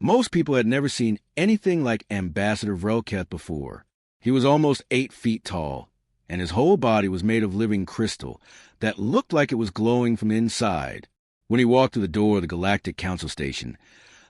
Most people had never seen anything like Ambassador Vrelketh before. He was almost 8 feet tall, and his whole body was made of living crystal that looked like it was glowing from the inside. When he walked through the door of the Galactic Council Station,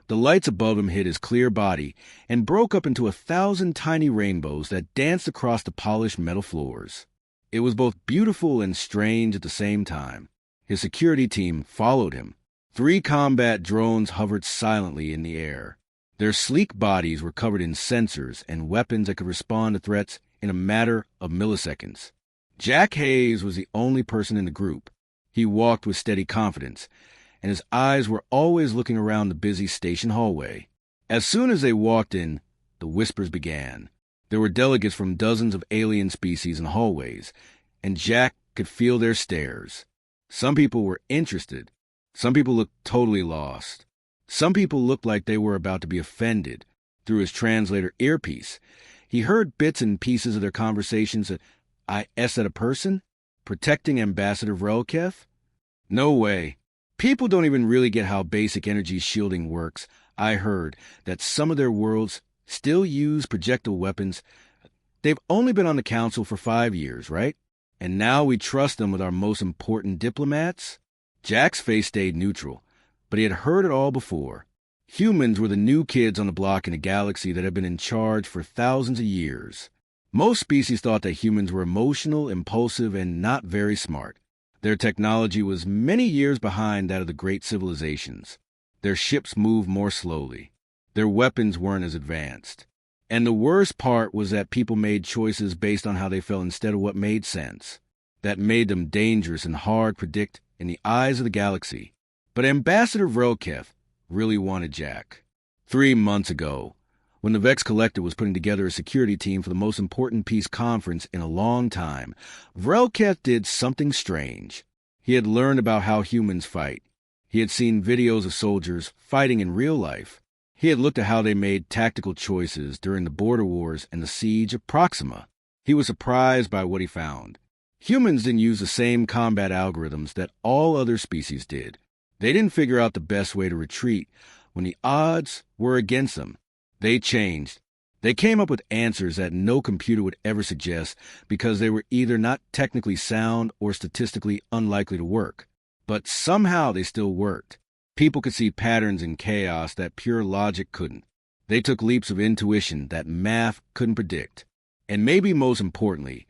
the lights above him hit his clear body and broke up into 1,000 tiny rainbows that danced across the polished metal floors. It was both beautiful and strange at the same time. His security team followed him. 3 combat drones hovered silently in the air. Their sleek bodies were covered in sensors and weapons that could respond to threats in a matter of milliseconds. Jack Hayes was the only person in the group. He walked with steady confidence, and his eyes were always looking around the busy station hallway. As soon as they walked in, the whispers began. There were delegates from dozens of alien species in the hallways, and Jack could feel their stares. Some people were interested. Some people looked totally lost. Some people looked like they were about to be offended. Through his translator earpiece, he heard bits and pieces of their conversations that, I S at a person? Protecting Ambassador Vrelketh? No way. People don't even really get how basic energy shielding works. I heard that some of their worlds still use projectile weapons. They've only been on the council for 5 years, right? And now we trust them with our most important diplomats? Jack's face stayed neutral, but he had heard it all before. Humans were the new kids on the block in a galaxy that had been in charge for thousands of years. Most species thought that humans were emotional, impulsive, and not very smart. Their technology was many years behind that of the great civilizations. Their ships moved more slowly. Their weapons weren't as advanced. And the worst part was that people made choices based on how they felt instead of what made sense. That made them dangerous and hard to predict in the eyes of the galaxy. But Ambassador Vrelketh really wanted Jack. 3 months ago, when the Vex Collective was putting together a security team for the most important peace conference in a long time, Vrelketh did something strange. He had learned about how humans fight. He had seen videos of soldiers fighting in real life. He had looked at how they made tactical choices during the border wars and the siege of Proxima. He was surprised by what he found. Humans didn't use the same combat algorithms that all other species did. They didn't figure out the best way to retreat when the odds were against them. They changed. They came up with answers that no computer would ever suggest because they were either not technically sound or statistically unlikely to work. But somehow they still worked. People could see patterns in chaos that pure logic couldn't. They took leaps of intuition that math couldn't predict. And maybe most importantly,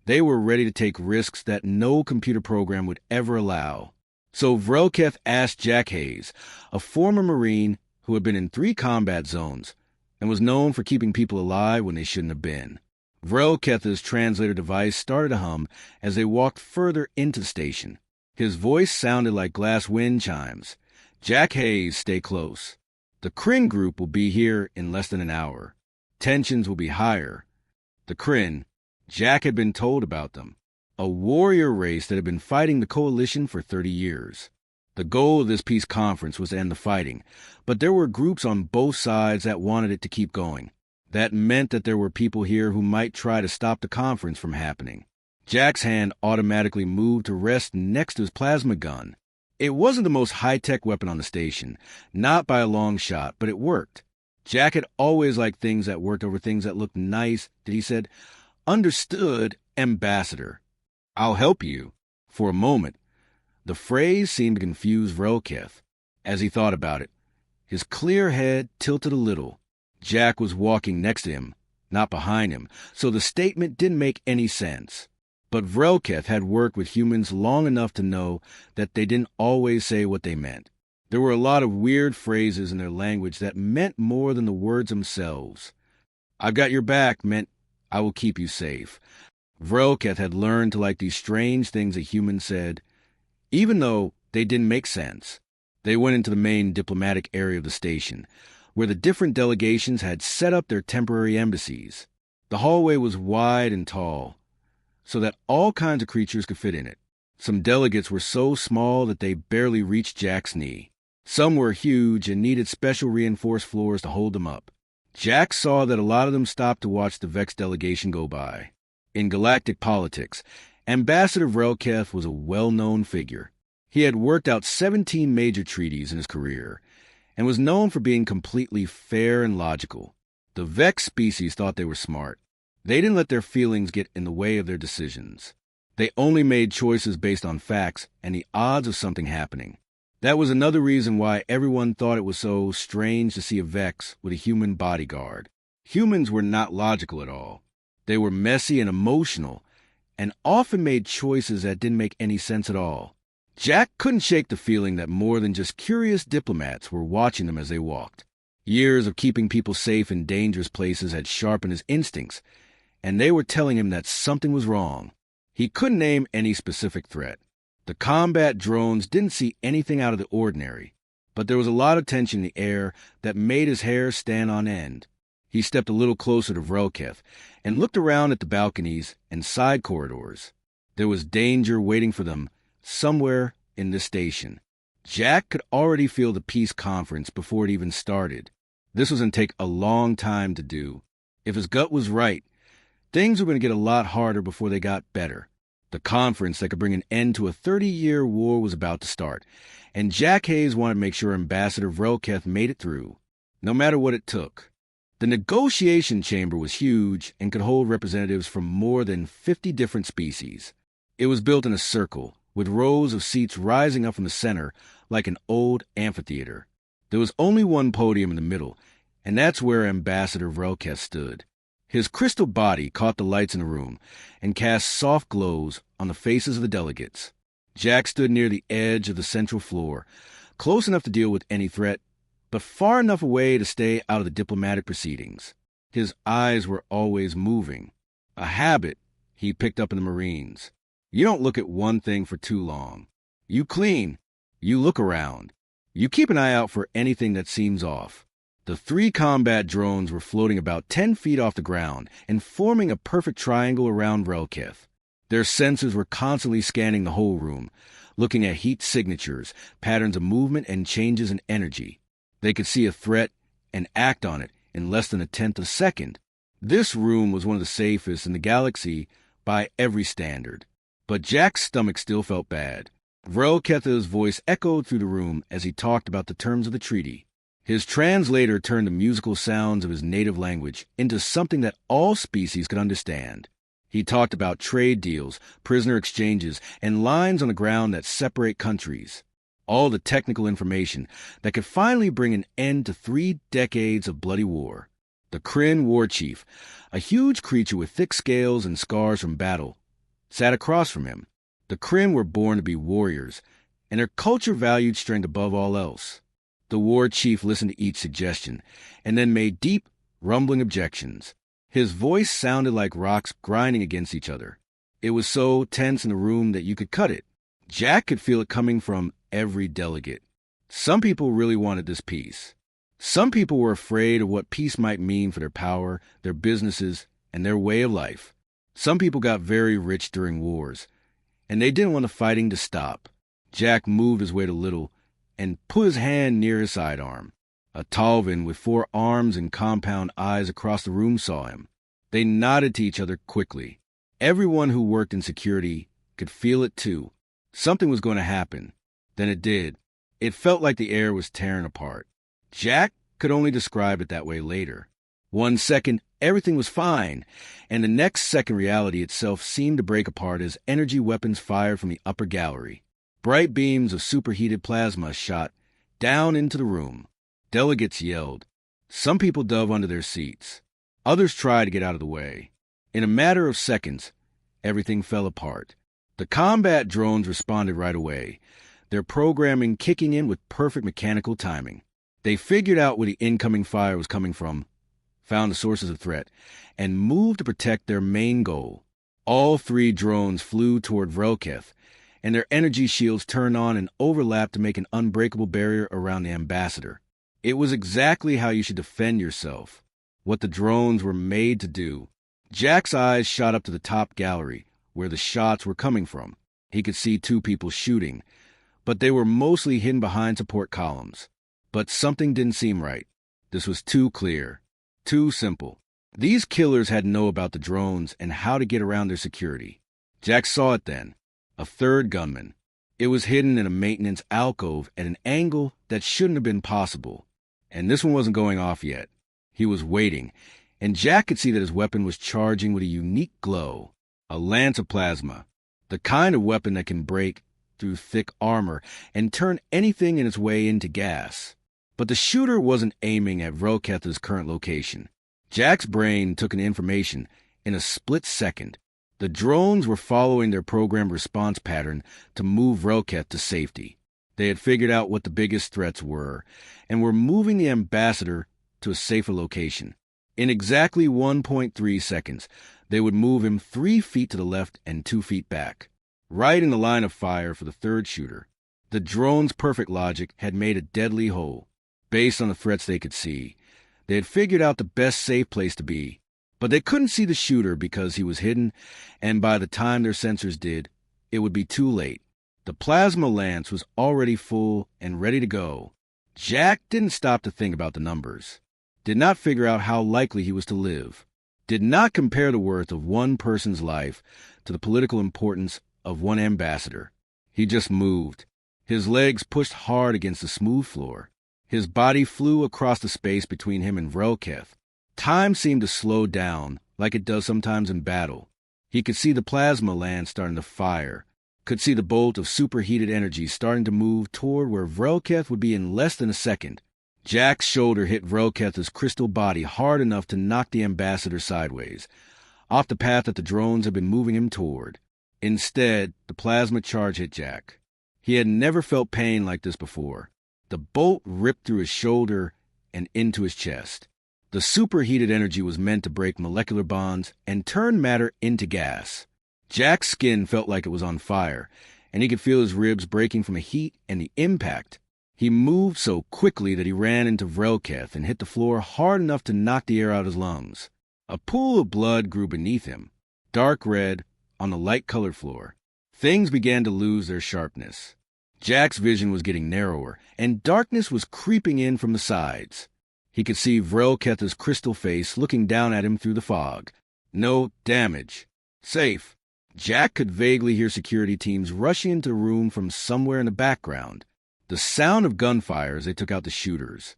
they were ready to take risks that no computer program would ever allow. So Vrelketh asked Jack Hayes, a former Marine who had been in 3 combat zones and was known for keeping people alive when they shouldn't have been. Vrelketh's translator device started to hum as they walked further into the station. His voice sounded like glass wind chimes. Jack Hayes, stay close. The Kryn group will be here in less than an hour. Tensions will be higher. The Kryn, Jack had been told about them. A warrior race that had been fighting the coalition for 30 years. The goal of this peace conference was to end the fighting, but there were groups on both sides that wanted it to keep going. That meant that there were people here who might try to stop the conference from happening. Jack's hand automatically moved to rest next to his plasma gun. It wasn't the most high-tech weapon on the station, not by a long shot, but it worked. Jack had always liked things that worked over things that looked nice, that he said, "Understood, Ambassador. I'll help you." For a moment, the phrase seemed to confuse Vrelketh. As he thought about it, his clear head tilted a little. Jack was walking next to him, not behind him, so the statement didn't make any sense. But Vrelketh had worked with humans long enough to know that they didn't always say what they meant. There were a lot of weird phrases in their language that meant more than the words themselves. "I've got your back" meant, "I will keep you safe." Vrelketh had learned to like these strange things that humans said, even though they didn't make sense. They went into the main diplomatic area of the station, where the different delegations had set up their temporary embassies. The hallway was wide and tall, so that all kinds of creatures could fit in it. Some delegates were so small that they barely reached Jack's knee. Some were huge and needed special reinforced floors to hold them up. Jack saw that a lot of them stopped to watch the Vex delegation go by. In galactic politics, Ambassador Vrelketh was a well-known figure. He had worked out 17 major treaties in his career, and was known for being completely fair and logical. The Vex species thought they were smart. They didn't let their feelings get in the way of their decisions. They only made choices based on facts and the odds of something happening. That was another reason why everyone thought it was so strange to see a Vex with a human bodyguard. Humans were not logical at all. They were messy and emotional, and often made choices that didn't make any sense at all. Jack couldn't shake the feeling that more than just curious diplomats were watching them as they walked. Years of keeping people safe in dangerous places had sharpened his instincts, and they were telling him that something was wrong. He couldn't name any specific threat. The combat drones didn't see anything out of the ordinary, but there was a lot of tension in the air that made his hair stand on end. He stepped a little closer to Vroketh and looked around at the balconies and side corridors. There was danger waiting for them somewhere in the station. Jack could already feel the peace conference before it even started. This was going to take a long time to do. If his gut was right, things were going to get a lot harder before they got better. The conference that could bring an end to a 30-year war was about to start, and Jack Hayes wanted to make sure Ambassador Vroketh made it through, no matter what it took. The negotiation chamber was huge and could hold representatives from more than 50 different species. It was built in a circle, with rows of seats rising up from the center like an old amphitheater. There was only one podium in the middle, and that's where Ambassador Vroketh stood. His crystal body caught the lights in the room and cast soft glows on the faces of the delegates. Jack stood near the edge of the central floor, close enough to deal with any threat, but far enough away to stay out of the diplomatic proceedings. His eyes were always moving, a habit he picked up in the Marines. You don't look at one thing for too long. You clean. You look around. You keep an eye out for anything that seems off. The 3 combat drones were floating about 10 feet off the ground and forming a perfect triangle around Vroketh. Their sensors were constantly scanning the whole room, looking at heat signatures, patterns of movement, and changes in energy. They could see a threat and act on it in less than a tenth of a second. This room was one of the safest in the galaxy by every standard. But Jack's stomach still felt bad. Vroketh's voice echoed through the room as he talked about the terms of the treaty. His translator turned the musical sounds of his native language into something that all species could understand. He talked about trade deals, prisoner exchanges, and lines on the ground that separate countries. All the technical information that could finally bring an end to 3 decades of bloody war. The Kryn war chief, a huge creature with thick scales and scars from battle, sat across from him. The Kryn were born to be warriors, and their culture valued strength above all else. The war chief listened to each suggestion, and then made deep, rumbling objections. His voice sounded like rocks grinding against each other. It was so tense in the room that you could cut it. Jack could feel it coming from every delegate. Some people really wanted this peace. Some people were afraid of what peace might mean for their power, their businesses, and their way of life. Some people got very rich during wars, and they didn't want the fighting to stop. Jack moved his weight a little and put his hand near his sidearm. A Talvin with 4 arms and compound eyes across the room saw him. They nodded to each other quickly. Everyone who worked in security could feel it too. Something was going to happen. Then it did. It felt like the air was tearing apart. Jack could only describe it that way later. 1 second, everything was fine, and the next second reality itself seemed to break apart as energy weapons fired from the upper gallery. Bright beams of superheated plasma shot down into the room. Delegates yelled. Some people dove under their seats. Others tried to get out of the way. In a matter of seconds, everything fell apart. The combat drones responded right away, their programming kicking in with perfect mechanical timing. They figured out where the incoming fire was coming from, found the sources of threat, and moved to protect their main goal. All 3 drones flew toward Vroketh, and their energy shields turned on and overlapped to make an unbreakable barrier around the ambassador. It was exactly how you should defend yourself, what the drones were made to do. Jack's eyes shot up to the top gallery, where the shots were coming from. He could see 2 people shooting, but they were mostly hidden behind support columns. But something didn't seem right. This was too clear, too simple. These killers had to know about the drones and how to get around their security. Jack saw it then. A 3rd gunman. It was hidden in a maintenance alcove at an angle that shouldn't have been possible. And this one wasn't going off yet. He was waiting, and Jack could see that his weapon was charging with a unique glow, a lance of plasma, the kind of weapon that can break through thick armor and turn anything in its way into gas. But the shooter wasn't aiming at Vroketh's current location. Jack's brain took in information in a split second. The drones were following their programmed response pattern to move Vroketh to safety. They had figured out what the biggest threats were, and were moving the ambassador to a safer location. In exactly 1.3 seconds, they would move him 3 feet to the left and 2 feet back, right in the line of fire for the third shooter. The drone's perfect logic had made a deadly hole, based on the threats they could see. They had figured out the best safe place to be, but they couldn't see the shooter because he was hidden, and by the time their sensors did, it would be too late. The plasma lance was already full and ready to go. Jack didn't stop to think about the numbers, did not figure out how likely he was to live, did not compare the worth of one person's life to the political importance of one ambassador. He just moved. His legs pushed hard against the smooth floor. His body flew across the space between him and Vroketh. Time seemed to slow down, like it does sometimes in battle. He could see the plasma lance starting to fire, could see the bolt of superheated energy starting to move toward where Vroketh would be in less than a second. Jack's shoulder hit Vroketh's crystal body hard enough to knock the ambassador sideways, off the path that the drones had been moving him toward. Instead, the plasma charge hit Jack. He had never felt pain like this before. The bolt ripped through his shoulder and into his chest. The superheated energy was meant to break molecular bonds and turn matter into gas. Jack's skin felt like it was on fire, and he could feel his ribs breaking from the heat and the impact. He moved so quickly that he ran into Vroketh and hit the floor hard enough to knock the air out of his lungs. A pool of blood grew beneath him, dark red, on the light-colored floor. Things began to lose their sharpness. Jack's vision was getting narrower, and darkness was creeping in from the sides. He could see Vroketh's crystal face looking down at him through the fog. No damage. Safe. Jack could vaguely hear security teams rushing into the room from somewhere in the background. The sound of gunfire as they took out the shooters.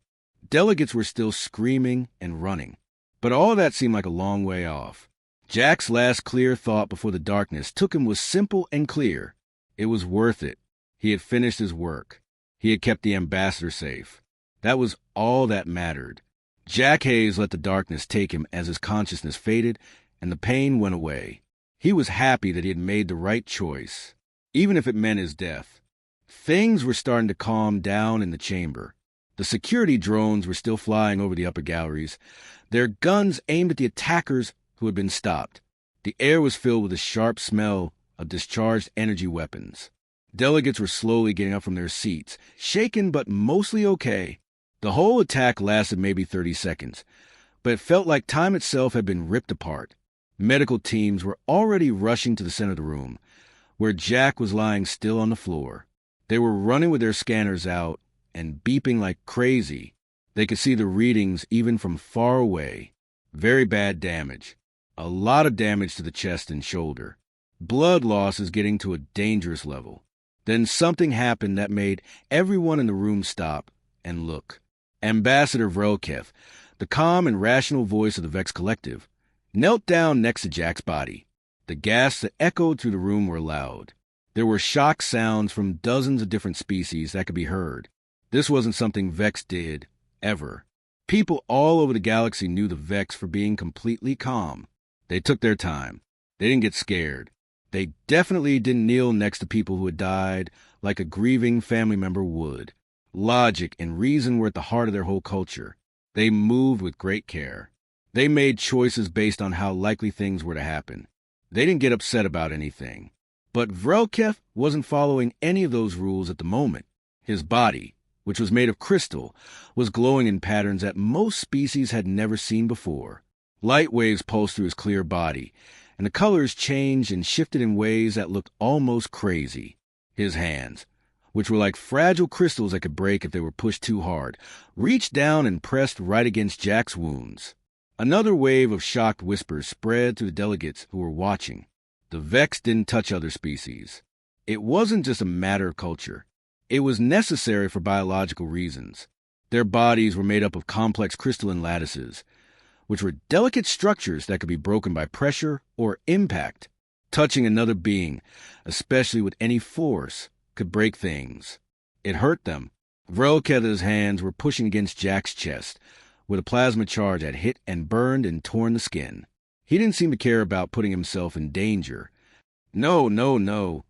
Delegates were still screaming and running, but all that seemed like a long way off. Jack's last clear thought before the darkness took him was simple and clear. It was worth it. He had finished his work. He had kept the ambassador safe. That was all that mattered. Jack Hayes let the darkness take him as his consciousness faded and the pain went away. He was happy that he had made the right choice, even if it meant his death. Things were starting to calm down in the chamber. The security drones were still flying over the upper galleries, their guns aimed at the attackers who had been stopped. The air was filled with the sharp smell of discharged energy weapons. Delegates were slowly getting up from their seats, shaken but mostly okay. The whole attack lasted maybe 30 seconds, but it felt like time itself had been ripped apart. Medical teams were already rushing to the center of the room, where Jack was lying still on the floor. They were running with their scanners out and beeping like crazy. They could see the readings even from far away. Very bad damage. A lot of damage to the chest and shoulder. Blood loss is getting to a dangerous level. Then something happened that made everyone in the room stop and look. Ambassador Vroketh, the calm and rational voice of the Vex Collective, knelt down next to Jack's body. The gasps that echoed through the room were loud. There were shock sounds from dozens of different species that could be heard. This wasn't something Vex did, ever. People all over the galaxy knew the Vex for being completely calm. They took their time. They didn't get scared. They definitely didn't kneel next to people who had died like a grieving family member would. Logic and reason were at the heart of their whole culture. They moved with great care. They made choices based on how likely things were to happen. They didn't get upset about anything. But Vroketh wasn't following any of those rules at the moment. His body, which was made of crystal, was glowing in patterns that most species had never seen before. Light waves pulsed through his clear body, and the colors changed and shifted in ways that looked almost crazy. His hands, which were like fragile crystals that could break if they were pushed too hard, reached down and pressed right against Jack's wounds. Another wave of shocked whispers spread through the delegates who were watching. The Vex didn't touch other species. It wasn't just a matter of culture. It was necessary for biological reasons. Their bodies were made up of complex crystalline lattices, which were delicate structures that could be broken by pressure or impact. Touching another being, especially with any force, could break things. It hurt them. Vrelketha's hands were pushing against Jack's chest, where the plasma charge had hit and burned and torn the skin. He didn't seem to care about putting himself in danger. No, no, no.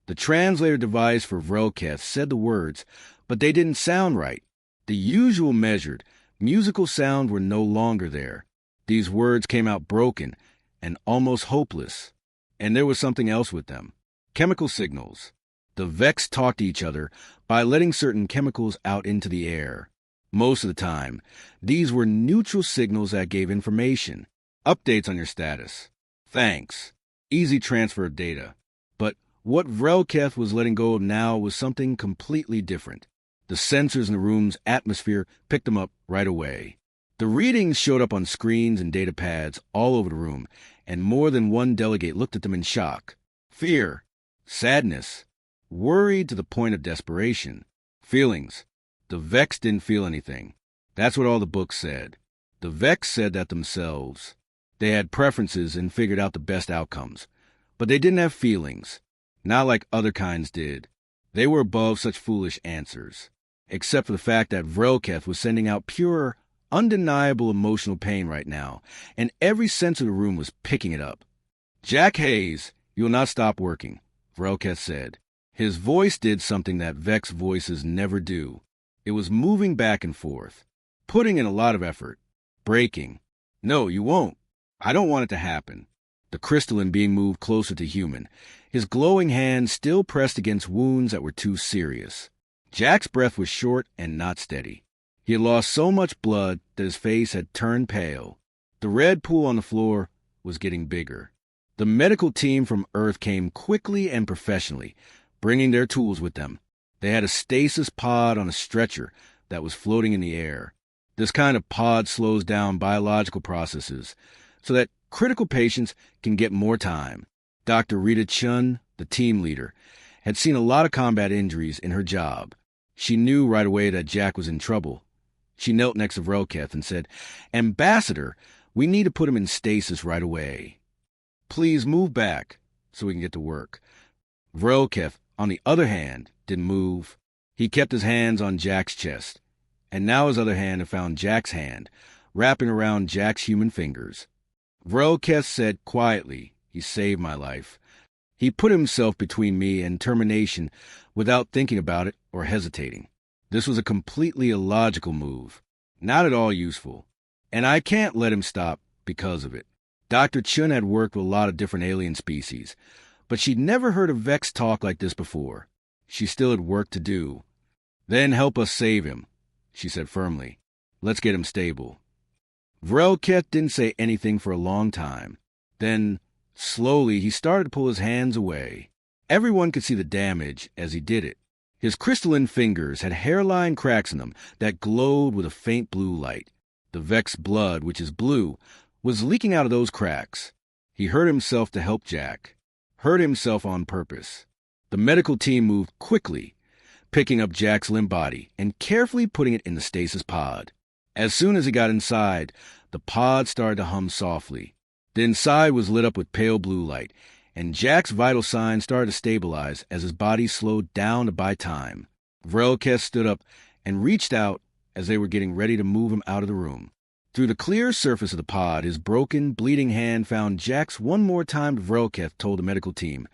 The translator device for Vrelketh said the words, but they didn't sound right. The usual measured, musical sound were no longer there. These words came out broken and almost hopeless. And there was something else with them. Chemical signals. The Vex talked to each other by letting certain chemicals out into the air. Most of the time, these were neutral signals that gave information. Updates on your status. Thanks. Easy transfer of data. But what Vrelketh was letting go of now was something completely different. The sensors in the room's atmosphere picked them up right away. The readings showed up on screens and data pads all over the room, and more than one delegate looked at them in shock. Fear, sadness, worried to the point of desperation. Feelings. The Vex didn't feel anything. That's what all the books said. The Vex said that themselves. They had preferences and figured out the best outcomes. But they didn't have feelings. Not like other kinds did. They were above such foolish answers. Except for the fact that Vrelketh was sending out pure, undeniable emotional pain right now, and every sense of the room was picking it up. Jack Hayes, you'll not stop working, Vrelketh said. His voice did something that Vex voices never do. It was moving back and forth, putting in a lot of effort, breaking. No, you won't. I don't want it to happen. The crystalline being moved closer to human, his glowing hands still pressed against wounds that were too serious. Jack's breath was short and not steady. He had lost so much blood that his face had turned pale. The red pool on the floor was getting bigger. The medical team from Earth came quickly and professionally, bringing their tools with them. They had a stasis pod on a stretcher that was floating in the air. This kind of pod slows down biological processes so that critical patients can get more time. Dr. Rita Chun, the team leader, had seen a lot of combat injuries in her job. She knew right away that Jack was in trouble. She knelt next to Vrelketh and said, "Ambassador, we need to put him in stasis right away. Please move back so we can get to work." Vrelketh, on the other hand, didn't move. He kept his hands on Jack's chest, and now his other hand had found Jack's hand, wrapping around Jack's human fingers. Vrelketh said quietly, "He saved my life. He put himself between me and termination without thinking about it or hesitating. This was a completely illogical move, not at all useful, and I can't let him stop because of it." Dr. Chun had worked with a lot of different alien species, but she'd never heard a Vex talk like this before. She still had work to do. "Then help us save him," she said firmly. "Let's get him stable." Vrelketh didn't say anything for a long time. Then, slowly, he started to pull his hands away. Everyone could see the damage as he did it. His crystalline fingers had hairline cracks in them that glowed with a faint blue light. The Vex blood, which is blue, was leaking out of those cracks. He hurt himself to help Jack. Hurt himself on purpose. The medical team moved quickly, picking up Jack's limp body and carefully putting it in the stasis pod. As soon as he got inside, the pod started to hum softly. The inside was lit up with pale blue light, and Jack's vital signs started to stabilize as his body slowed down to buy time. Vrelketh stood up and reached out as they were getting ready to move him out of the room. Through the clear surface of the pod, his broken, bleeding hand found Jack's one more time. Vrelketh told the medical team,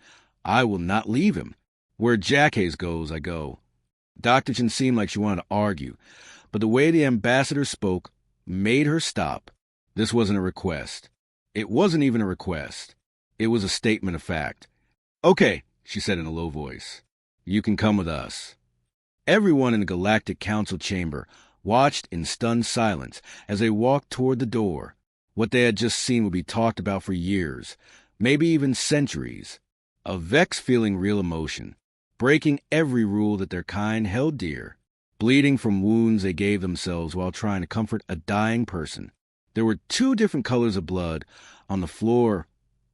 "I will not leave him. Where Jack Hayes goes, I go." Dr. Chen seemed like she wanted to argue, but the way the ambassador spoke made her stop. This wasn't a request. It wasn't even a request. It was a statement of fact. "Okay," she said in a low voice. "You can come with us." Everyone in the Galactic Council chamber watched in stunned silence as they walked toward the door. What they had just seen would be talked about for years, maybe even centuries. A Vex feeling real emotion, breaking every rule that their kind held dear, bleeding from wounds they gave themselves while trying to comfort a dying person. There were two different colors of blood on the floor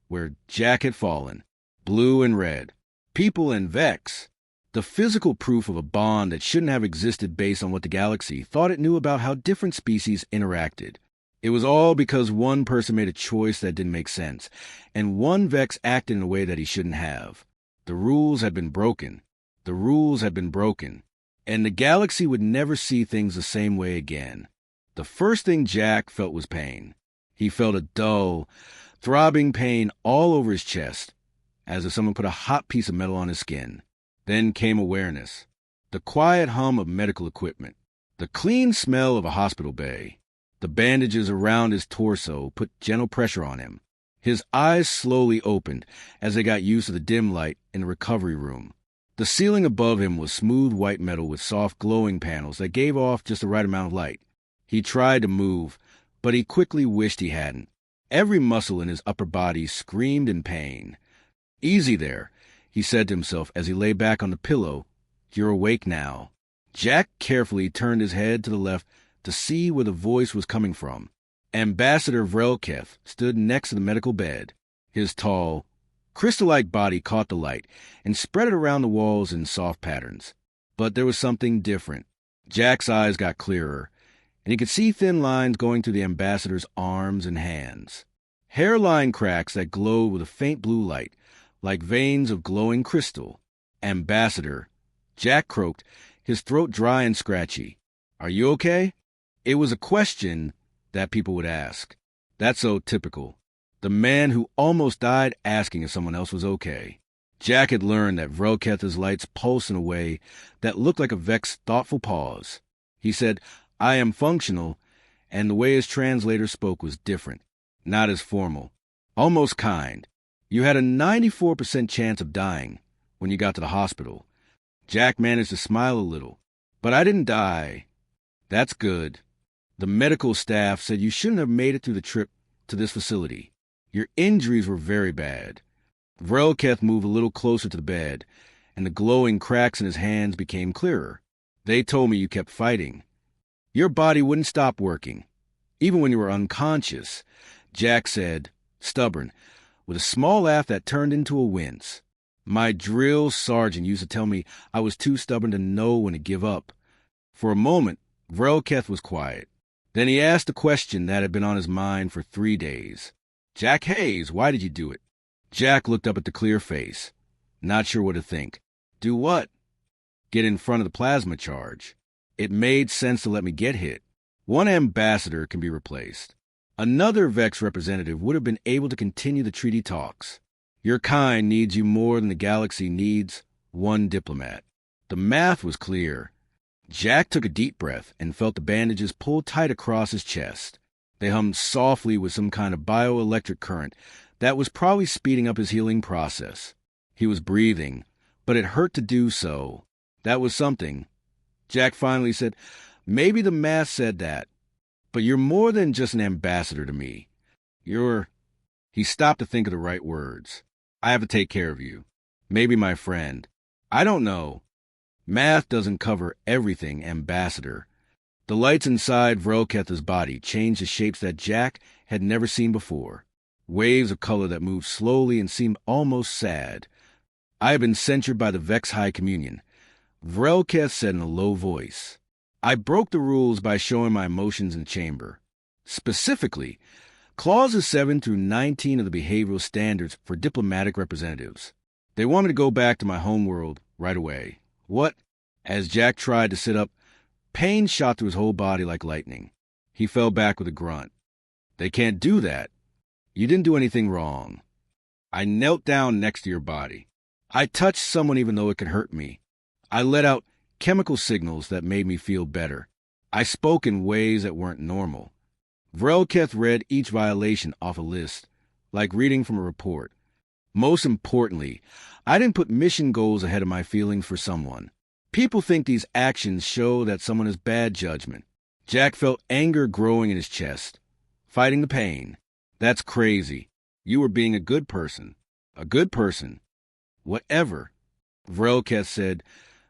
where Jack had fallen, blue and red. People and Vex. The physical proof of a bond that shouldn't have existed based on what the galaxy thought it knew about how different species interacted. It was all because one person made a choice that didn't make sense, and one Vex acted in a way that he shouldn't have. The rules had been broken. The rules had been broken. And the galaxy would never see things the same way again. The first thing Jack felt was pain. He felt a dull, throbbing pain all over his chest, as if someone put a hot piece of metal on his skin. Then came awareness. The quiet hum of medical equipment. The clean smell of a hospital bay. The bandages around his torso put gentle pressure on him. His eyes slowly opened as they got used to the dim light in the recovery room. The ceiling above him was smooth white metal with soft glowing panels that gave off just the right amount of light. He tried to move, but he quickly wished he hadn't. Every muscle in his upper body screamed in pain. "Easy there," he said to himself as he lay back on the pillow. "You're awake now." Jack carefully turned his head to the left to see where the voice was coming from. Ambassador Vrelketh stood next to the medical bed. His tall, crystal-like body caught the light and spread it around the walls in soft patterns. But there was something different. Jack's eyes got clearer, and he could see thin lines going through the ambassador's arms and hands. Hairline cracks that glowed with a faint blue light, like veins of glowing crystal. "Ambassador," Jack croaked, his throat dry and scratchy. "Are you okay?" It was a question that people would ask. That's so typical. The man who almost died asking if someone else was okay. Jack had learned that Vrelketh's lights pulsed in a way that looked like a Vex's thoughtful pause. He said, "I am functional," and the way his translator spoke was different, not as formal, almost kind. "You had a 94% chance of dying when you got to the hospital." Jack managed to smile a little. "But I didn't die." "That's good. The medical staff said you shouldn't have made it through the trip to this facility. Your injuries were very bad." Vrelketh moved a little closer to the bed, and the glowing cracks in his hands became clearer. "They told me you kept fighting. Your body wouldn't stop working, even when you were unconscious," Jack said, stubborn, with a small laugh that turned into a wince. "My drill sergeant used to tell me I was too stubborn to know when to give up." For a moment, Vrelketh was quiet. Then he asked a question that had been on his mind for 3 days. "Jack Hayes, why did you do it?" Jack looked up at the clear face, not sure what to think. "Do what?" "Get in front of the plasma charge. It made sense to let me get hit. One ambassador can be replaced. Another Vex representative would have been able to continue the treaty talks. Your kind needs you more than the galaxy needs one diplomat." The math was clear. Jack took a deep breath and felt the bandages pull tight across his chest. They hummed softly with some kind of bioelectric current that was probably speeding up his healing process. He was breathing, but it hurt to do so. That was something. Jack finally said, "Maybe the math said that, but you're more than just an ambassador to me. You're—" He stopped to think of the right words. "I have to take care of you. Maybe my friend. I don't know. Math doesn't cover everything, Ambassador." The lights inside Vrelketh's body changed to shapes that Jack had never seen before. Waves of color that moved slowly and seemed almost sad. "I have been censured by the Vex High Communion," Vrelketh said in a low voice. "I broke the rules by showing my emotions in the chamber. Specifically, Clauses 7 through 19 of the behavioral standards for diplomatic representatives. They want me to go back to my homeworld right away." "What?" As Jack tried to sit up, pain shot through his whole body like lightning. He fell back with a grunt. "They can't do that. You didn't do anything wrong. I knelt down next to your body. I touched someone even though it could hurt me. I let out chemical signals that made me feel better. I spoke in ways that weren't normal." Vrelketh read each violation off a list, like reading from a report. "Most importantly, I didn't put mission goals ahead of my feelings for someone. People think these actions show that someone has bad judgment." Jack felt anger growing in his chest, fighting the pain. "That's crazy. You were being a good person." "A good person? Whatever." Vrelketh said,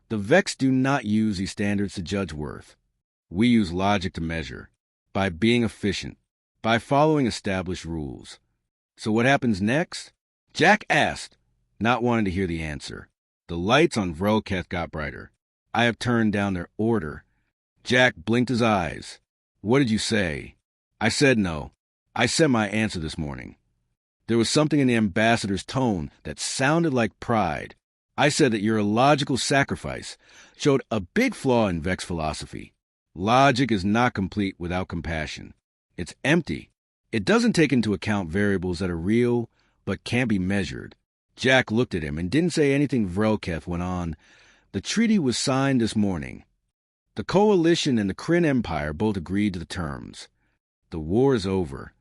"The Vex do not use these standards to judge worth. We use logic to measure, by being efficient, by following established rules." "So what happens next?" Jack asked, not wanting to hear the answer. The lights on Vroketh got brighter. I have turned down their order. Jack blinked his eyes. What did you say? I said no. I said my answer this morning. There was something in the ambassador's tone that sounded like pride. I said that your illogical sacrifice showed a big flaw in Vex philosophy. Logic is not complete without compassion. It's empty. It doesn't take into account variables that are real but can't be measured. Jack looked at him and didn't say anything. Vroketh went on. The treaty was signed this morning. The Coalition and the Kryn Empire both agreed to the terms. The war is over.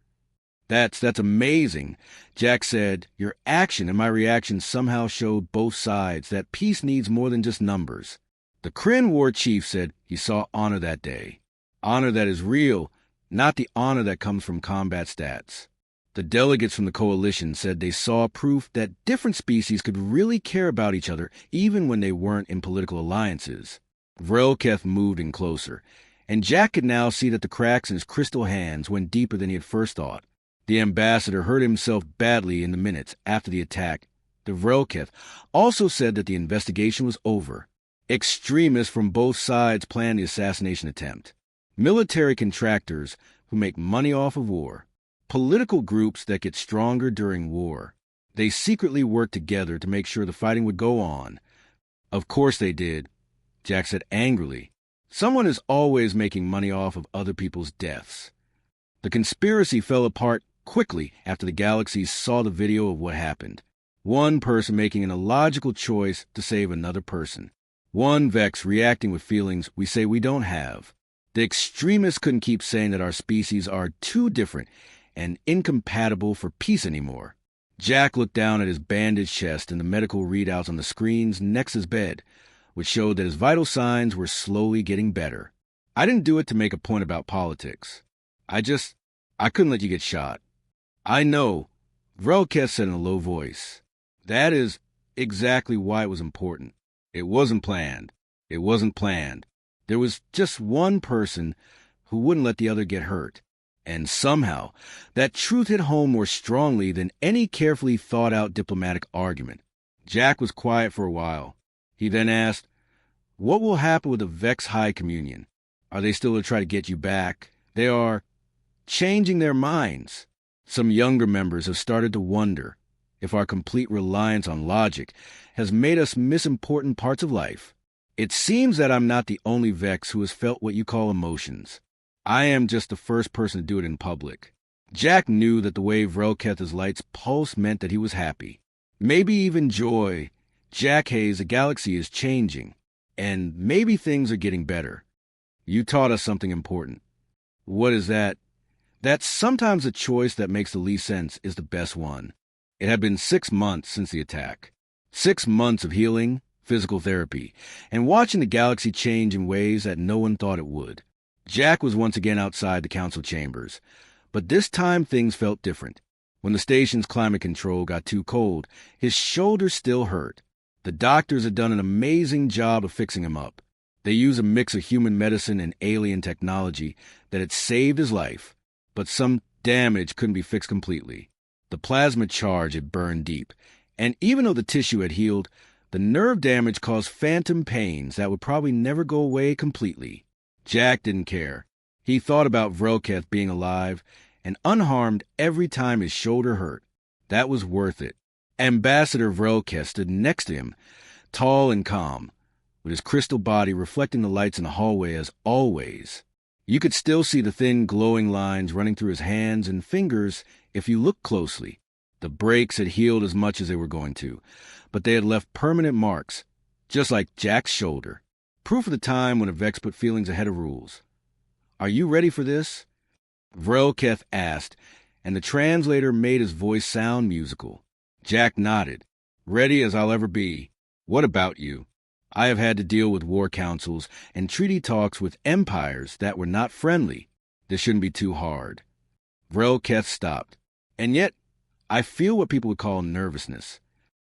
That's amazing. Jack said, your action and my reaction somehow showed both sides that peace needs more than just numbers. The Kryn war chief said he saw honor that day. Honor that is real, not the honor that comes from combat stats. The delegates from the Coalition said they saw proof that different species could really care about each other even when they weren't in political alliances. Vroketh moved in closer, and Jack could now see that the cracks in his crystal hands went deeper than he had first thought. The ambassador hurt himself badly in the minutes after the attack. The Vroketh also said that the investigation was over. Extremists from both sides planned the assassination attempt. Military contractors who make money off of war. Political groups that get stronger during war. They secretly worked together to make sure the fighting would go on. Of course they did, Jack said angrily. Someone is always making money off of other people's deaths. The conspiracy fell apart quickly after the galaxies saw the video of what happened. One person making an illogical choice to save another person. One Vex reacting with feelings we say we don't have. The extremists couldn't keep saying that our species are too different and incompatible for peace anymore. Jack looked down at his bandaged chest and the medical readouts on the screens next to his bed, which showed that his vital signs were slowly getting better. I didn't do it to make a point about politics. I couldn't let you get shot. I know, Vroketh said in a low voice. That is exactly why it was important. It wasn't planned. It wasn't planned. There was just one person who wouldn't let the other get hurt. And somehow, that truth hit home more strongly than any carefully thought-out diplomatic argument. Jack was quiet for a while. He then asked, what will happen with the Vex High Communion? Are they still to try to get you back? They are changing their minds. Some younger members have started to wonder if our complete reliance on logic has made us miss important parts of life. It seems that I'm not the only Vex who has felt what you call emotions. I am just the first person to do it in public. Jack knew that the way Vroketh's lights pulsed meant that he was happy. Maybe even joy. Jack Hayes, the galaxy is changing. And maybe things are getting better. You taught us something important. What is that? That sometimes the choice that makes the least sense is the best one. It had been 6 months since the attack. 6 months of healing, physical therapy, and watching the galaxy change in ways that no one thought it would. Jack was once again outside the council chambers, but this time things felt different. When the station's climate control got too cold, his shoulder still hurt. The doctors had done an amazing job of fixing him up. They used a mix of human medicine and alien technology that had saved his life, but some damage couldn't be fixed completely. The plasma charge had burned deep, and even though the tissue had healed, the nerve damage caused phantom pains that would probably never go away completely. Jack didn't care. He thought about Vroketh being alive and unharmed every time his shoulder hurt. That was worth it. Ambassador Vroketh stood next to him, tall and calm, with his crystal body reflecting the lights in the hallway as always. You could still see the thin glowing lines running through his hands and fingers if you looked closely. The breaks had healed as much as they were going to, but they had left permanent marks, just like Jack's shoulder. Proof of the time when a Vex put feelings ahead of rules. Are you ready for this? Vroketh asked, and the translator made his voice sound musical. Jack nodded. Ready as I'll ever be. What about you? I have had to deal with war councils and treaty talks with empires that were not friendly. This shouldn't be too hard. Vroketh stopped. And yet, I feel what people would call nervousness.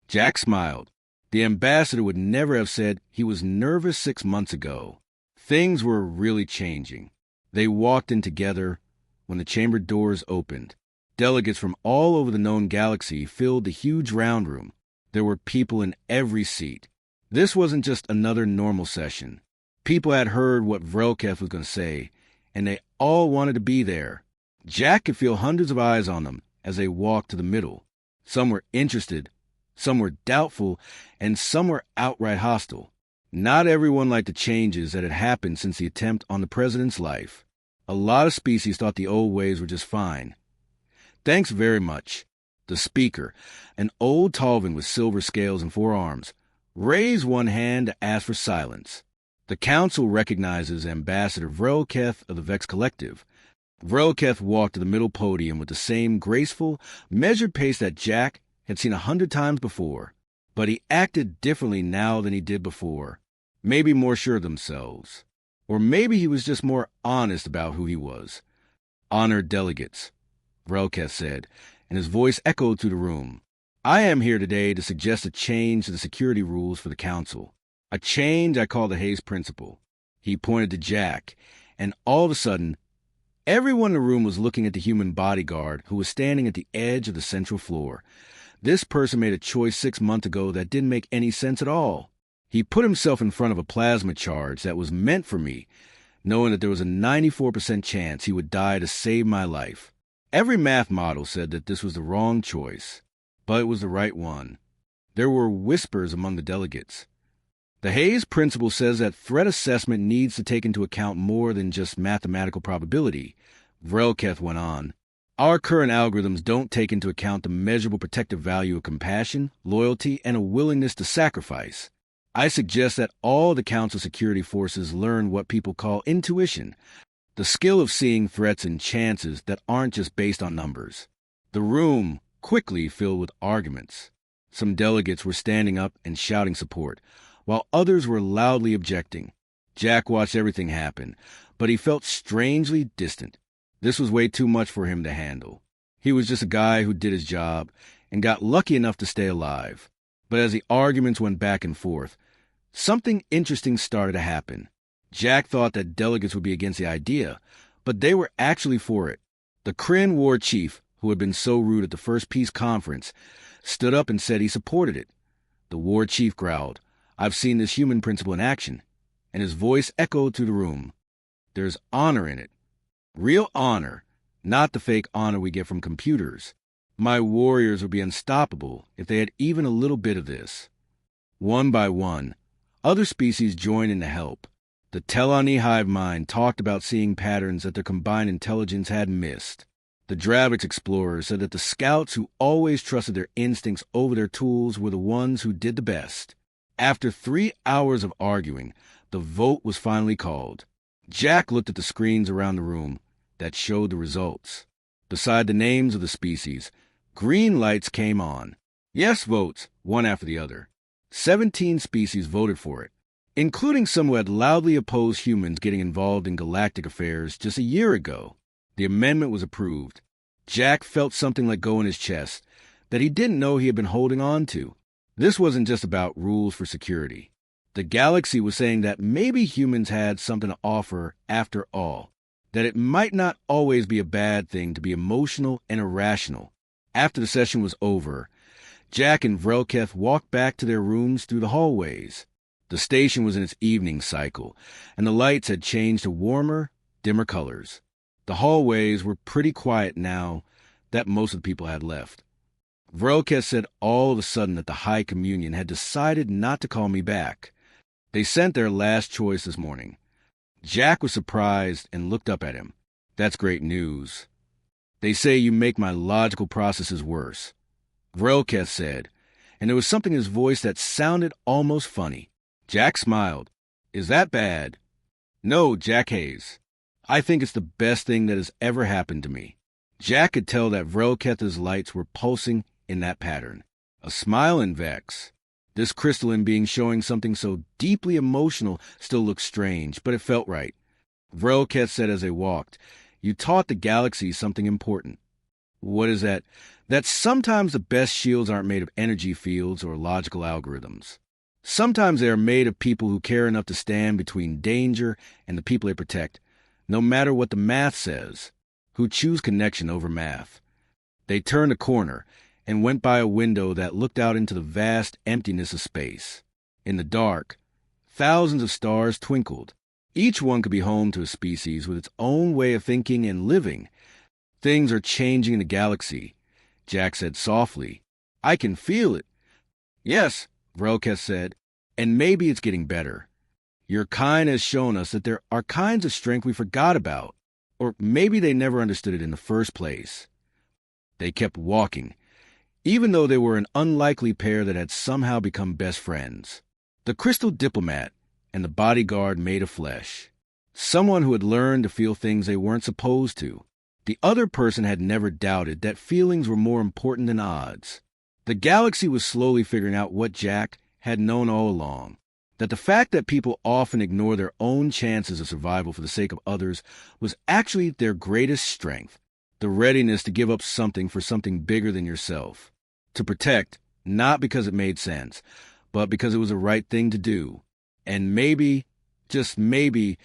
Jack smiled. The ambassador would never have said he was nervous 6 months ago. Things were really changing. They walked in together when the chamber doors opened. Delegates from all over the known galaxy filled the huge round room. There were people in every seat. This wasn't just another normal session. People had heard what Vrelketh was going to say, and they all wanted to be there. Jack could feel hundreds of eyes on them as they walked to the middle. Some were interested, some were doubtful, and some were outright hostile. Not everyone liked the changes that had happened since the attempt on the president's life. A lot of species thought the old ways were just fine. Thanks very much. The speaker, an old Talvin with silver scales and 4 arms, raised one hand to ask for silence. The council recognizes Ambassador Vrelketh of the Vex Collective. Vrelketh walked to the middle podium with the same graceful, measured pace that Jack had seen 100 times before. But he acted differently now than he did before. Maybe more sure of themselves. Or maybe he was just more honest about who he was. Honored delegates, Vrelketh said, and his voice echoed through the room. I am here today to suggest a change to the security rules for the council. A change I call the Hayes Principle. He pointed to Jack, and all of a sudden, everyone in the room was looking at the human bodyguard who was standing at the edge of the central floor. This person made a choice 6 months ago that didn't make any sense at all. He put himself in front of a plasma charge that was meant for me, knowing that there was a 94% chance he would die to save my life. Every math model said that this was the wrong choice, but it was the right one. There were whispers among the delegates. The Hayes Principle says that threat assessment needs to take into account more than just mathematical probability, Vrelketh went on. Our current algorithms don't take into account the measurable protective value of compassion, loyalty, and a willingness to sacrifice. I suggest that all the Council security forces learn what people call intuition, the skill of seeing threats and chances that aren't just based on numbers. The room quickly filled with arguments. Some delegates were standing up and shouting support, while others were loudly objecting. Jack watched everything happen, but he felt strangely distant. This was way too much for him to handle. He was just a guy who did his job and got lucky enough to stay alive. But as the arguments went back and forth, something interesting started to happen. Jack thought that delegates would be against the idea, but they were actually for it. The Kryn war chief, who had been so rude at the first peace conference, stood up and said he supported it. The war chief growled, "I've seen this human principle in action," and his voice echoed through the room. There's honor in it. Real honor, not the fake honor we get from computers. My warriors would be unstoppable if they had even a little bit of this. One by one, other species joined in to help. The Telani hive mind talked about seeing patterns that their combined intelligence had missed. The Dravix explorers said that the scouts who always trusted their instincts over their tools were the ones who did the best. After 3 hours of arguing, the vote was finally called. Jack looked at the screens around the room that showed the results. Beside the names of the species, green lights came on. Yes votes, one after the other. 17 species voted for it, including some who had loudly opposed humans getting involved in galactic affairs just a year ago. The amendment was approved. Jack felt something let go in his chest that he didn't know he had been holding on to. This wasn't just about rules for security. The galaxy was saying that maybe humans had something to offer after all, that it might not always be a bad thing to be emotional and irrational. After the session was over, Jack and Vrelketh walked back to their rooms through the hallways. The station was in its evening cycle, and the lights had changed to warmer, dimmer colors. The hallways were pretty quiet now that most of the people had left. Vrelketh said all of a sudden that the High Communion had decided not to call me back. They sent their last choice this morning. Jack was surprised and looked up at him. That's great news. They say you make my logical processes worse, Vrelketh said, and there was something in his voice that sounded almost funny. Jack smiled. Is that bad? No, Jack Hayes. I think it's the best thing that has ever happened to me. Jack could tell that Vrelketh's lights were pulsing in that pattern. A smile in Vex. This crystalline being showing something so deeply emotional still looked strange, but it felt right. Vrelketh said as they walked, "You taught the galaxy something important." "What is that?" "That sometimes the best shields aren't made of energy fields or logical algorithms. Sometimes they are made of people who care enough to stand between danger and the people they protect, no matter what the math says, who choose connection over math." They turned a corner and went by a window that looked out into the vast emptiness of space. In the dark, thousands of stars twinkled. Each one could be home to a species with its own way of thinking and living. Things are changing in the galaxy, Jack said softly. I can feel it. Yes, Vrelkes said, and maybe it's getting better. Your kind has shown us that there are kinds of strength we forgot about, or maybe they never understood it in the first place. They kept walking, even though they were an unlikely pair that had somehow become best friends. The crystal diplomat and the bodyguard made of flesh. Someone who had learned to feel things they weren't supposed to. The other person had never doubted that feelings were more important than odds. The galaxy was slowly figuring out what Jack had known all along, that the fact that people often ignore their own chances of survival for the sake of others was actually their greatest strength, the readiness to give up something for something bigger than yourself. To protect, not because it made sense, but because it was the right thing to do. And maybe, just maybe,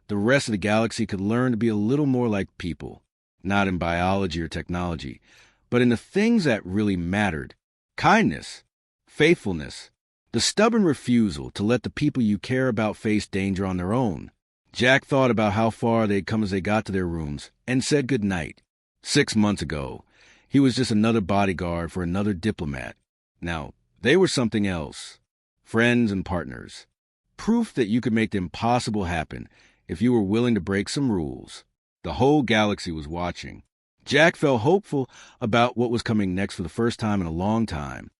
the rest of the galaxy could learn to be a little more like people, not in biology or technology, but in the things that really mattered. Kindness, faithfulness, the stubborn refusal to let the people you care about face danger on their own. Jack thought about how far they'd come as they got to their rooms and said goodnight. 6 months ago, he was just another bodyguard for another diplomat. Now, they were something else. Friends and partners. Proof that you could make the impossible happen if you were willing to break some rules. The whole galaxy was watching. Jack felt hopeful about what was coming next for the first time in a long time.